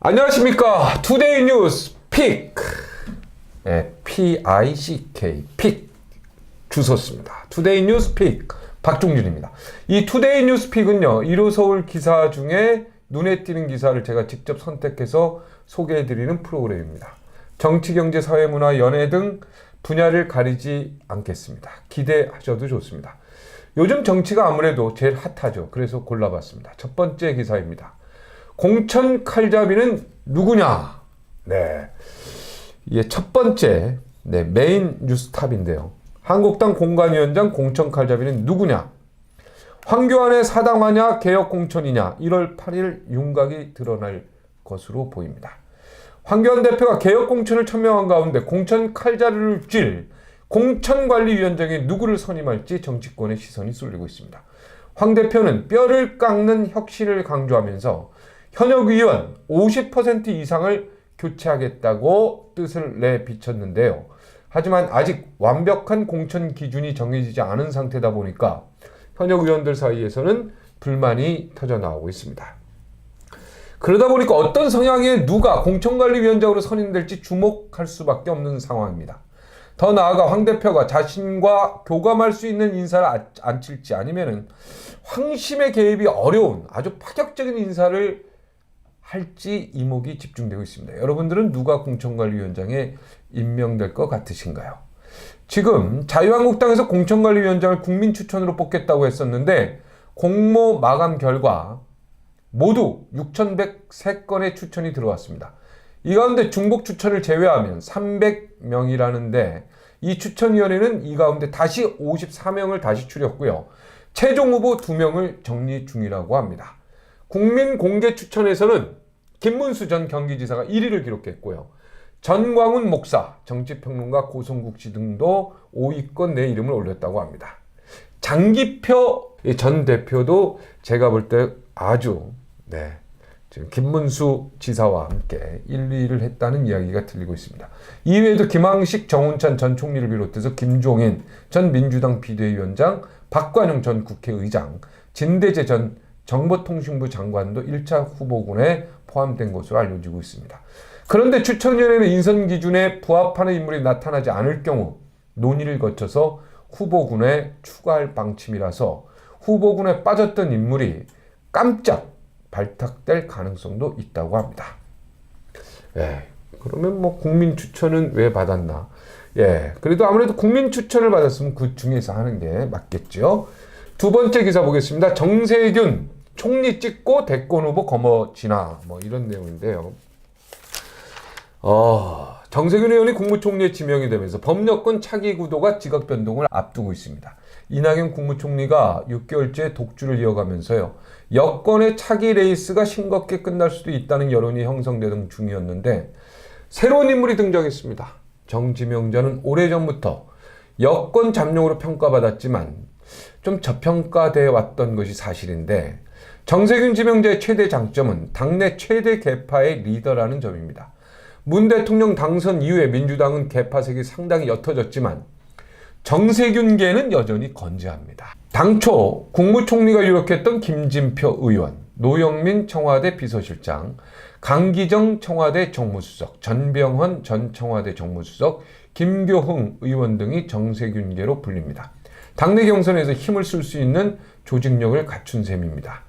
안녕하십니까. 투데이 뉴스 픽. 네, PICK 픽 주소습니다. 투데이 뉴스 픽 박종준입니다. 이 투데이 뉴스 픽은요, 1호 서울 기사 중에 눈에 띄는 기사를 제가 직접 선택해서 소개해드리는 프로그램입니다. 정치, 경제, 사회, 문화, 연예 등 분야를 가리지 않겠습니다. 기대하셔도 좋습니다. 요즘 정치가 아무래도 제일 핫하죠. 그래서 골라봤습니다. 첫 번째 기사입니다. 공천 칼잡이는 누구냐? 네. 이게 첫 번째, 메인 뉴스탑인데요. 한국당 공관위원장 공천 칼잡이는 누구냐? 황교안의 사당하냐, 개혁 공천이냐? 1월 8일 윤곽이 드러날 것으로 보입니다. 황교안 대표가 개혁 공천을 천명한 가운데 공천 칼자루를 쥘 공천관리위원장에 누구를 선임할지 정치권의 시선이 쏠리고 있습니다. 황 대표는 뼈를 깎는 혁신을 강조하면서 현역 의원 50% 이상을 교체하겠다고 뜻을 내비쳤는데요. 하지만 아직 완벽한 공천 기준이 정해지지 않은 상태다 보니까 현역 의원들 사이에서는 불만이 터져나오고 있습니다. 그러다 보니까 어떤 성향의 누가 공천관리위원장으로 선임될지 주목할 수밖에 없는 상황입니다. 더 나아가 황 대표가 자신과 교감할 수 있는 인사를 앉힐지 아니면은 황심의 개입이 어려운 아주 파격적인 인사를 할지 이목이 집중되고 있습니다. 여러분들은 누가 공천관리위원장에 임명될 것 같으신가요? 지금 자유한국당에서 공천관리위원장을 국민 추천으로 뽑겠다고 했었는데 공모 마감 결과 모두 6,103건의 추천이 들어왔습니다. 이 가운데 중복 추천을 제외하면 300명이라는데 이 추천위원회는 이 가운데 다시 54명을 다시 추렸고요. 최종 후보 2명을 정리 중이라고 합니다. 국민 공개 추천에서는 김문수 전 경기지사가 1위를 기록했고요. 전광훈 목사, 정치평론가 고성국 씨 등도 5위권 내 이름을 올렸다고 합니다. 장기표 전 대표도 제가 볼 때 아주 지금 김문수 지사와 함께 1, 2위를 했다는 이야기가 들리고 있습니다. 이외에도 김항식, 정운찬 전 총리를 비롯해서 김종인 전 민주당 비대위원장, 박관영 전 국회의장, 진대재 전 정보통신부 장관도 1차 후보군에 포함된 것으로 알려지고 있습니다. 그런데 추천위원회는 인선 기준에 부합하는 인물이 나타나지 않을 경우 논의를 거쳐서 후보군에 추가할 방침이라서 후보군에 빠졌던 인물이 깜짝 발탁될 가능성도 있다고 합니다. 그러면 국민 추천은 왜 받았나? 그래도 아무래도 국민 추천을 받았으면 그 중에서 하는 게 맞겠죠. 두 번째 기사 보겠습니다. 정세균 총리 찍고 대권 후보 거머쥐나 이런 내용인데요. 정세균 의원이 국무총리에 지명이 되면서 법여권 차기 구도가 지각 변동을 앞두고 있습니다. 이낙연 국무총리가 6개월째 독주를 이어가면서요. 여권의 차기 레이스가 싱겁게 끝날 수도 있다는 여론이 형성되던 중이었는데 새로운 인물이 등장했습니다. 정지명자는 오래전부터 여권 잠룡으로 평가받았지만 좀 저평가되어 왔던 것이 사실인데 정세균 지명자의 최대 장점은 당내 최대 계파의 리더라는 점입니다. 문 대통령 당선 이후에 민주당은 계파색이 상당히 옅어졌지만 정세균계는 여전히 건재합니다. 당초 국무총리가 유력했던 김진표 의원, 노영민 청와대 비서실장, 강기정 청와대 정무수석, 전병헌 전 청와대 정무수석, 김교흥 의원 등이 정세균계로 불립니다. 당내 경선에서 힘을 쓸 수 있는 조직력을 갖춘 셈입니다.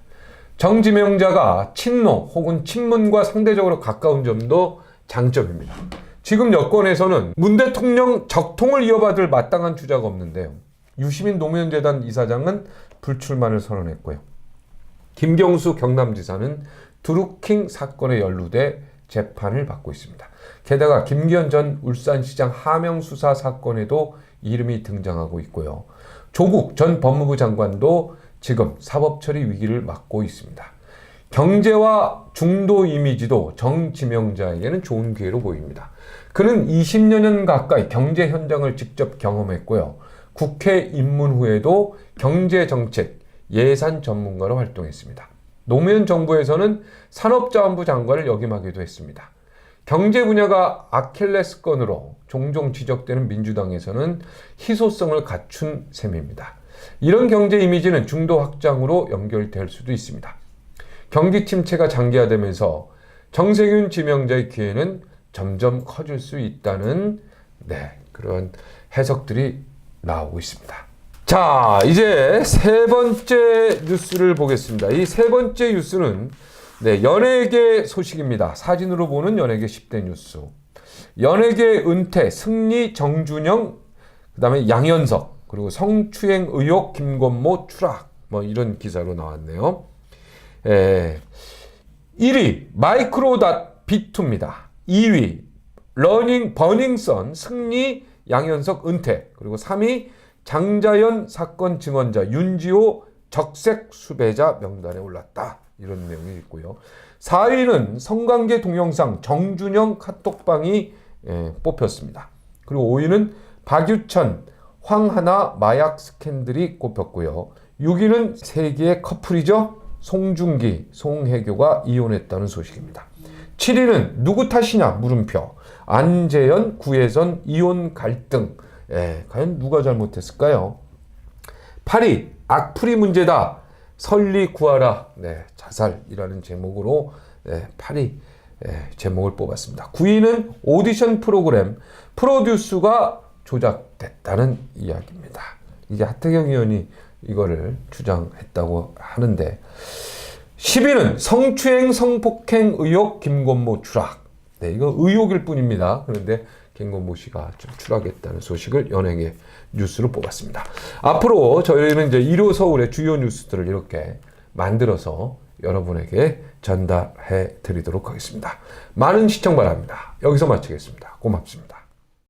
정지명자가 친노 혹은 친문과 상대적으로 가까운 점도 장점입니다. 지금 여권에서는 문 대통령 적통을 이어받을 마땅한 주자가 없는데요. 유시민 노무현재단 이사장은 불출마를 선언했고요. 김경수 경남지사는 드루킹 사건에 연루돼 재판을 받고 있습니다. 게다가 김기현 전 울산시장 하명 수사 사건에도 이름이 등장하고 있고요. 조국 전 법무부 장관도 지금 사법처리 위기를 맞고 있습니다. 경제와 중도 이미지도 정지명자에게는 좋은 기회로 보입니다. 그는 20여 년 가까이 경제 현장을 직접 경험했고요. 국회 입문 후에도 경제정책, 예산 전문가로 활동했습니다. 노무현 정부에서는 산업자원부 장관을 역임하기도 했습니다. 경제 분야가 아킬레스건으로 종종 지적되는 민주당에서는 희소성을 갖춘 셈입니다. 이런 경제 이미지는 중도 확장으로 연결될 수도 있습니다. 경기 침체가 장기화되면서 정세균 지명자의 기회는 점점 커질 수 있다는 그런 해석들이 나오고 있습니다. 자, 이제 세 번째 뉴스를 보겠습니다. 이 세 번째 뉴스는 연예계 소식입니다. 사진으로 보는 연예계 10대 뉴스. 연예계 은퇴, 승리 정준영, 그 다음에 양현석, 그리고 성추행 의혹 김건모 추락, 뭐 이런 기사로 나왔네요. 1위 마이크로닷 B2입니다. 2위 버닝썬 승리 양현석 은퇴, 그리고 3위 장자연 사건 증언자 윤지호 적색 수배자 명단에 올랐다. 이런 내용이 있고요. 4위는 성관계 동영상 정준영 카톡방이 뽑혔습니다. 그리고 5위는 박유천 황하나 마약 스캔들이 꼽혔고요. 6위는 세계의 커플이죠. 송중기, 송혜교가 이혼했다는 소식입니다. 7위는 누구 탓이냐 물음표. 안재현, 구혜선 이혼 갈등. 과연 누가 잘못했을까요? 8위 악플이 문제다. 설리 구하라. 자살이라는 제목으로 8위 제목을 뽑았습니다. 9위는 오디션 프로그램 프로듀스가 조작됐다는 이야기입니다. 이게 하태경 의원이 이거를 주장했다고 하는데, 10위는 성추행 성폭행 의혹 김건모 추락. 이거 의혹일 뿐입니다. 그런데 김건모 씨가 좀 추락했다는 소식을 연예계 뉴스로 뽑았습니다. 앞으로 저희는 이제 일요 서울의 주요 뉴스들을 이렇게 만들어서 여러분에게 전달해 드리도록 하겠습니다. 많은 시청 바랍니다. 여기서 마치겠습니다. 고맙습니다.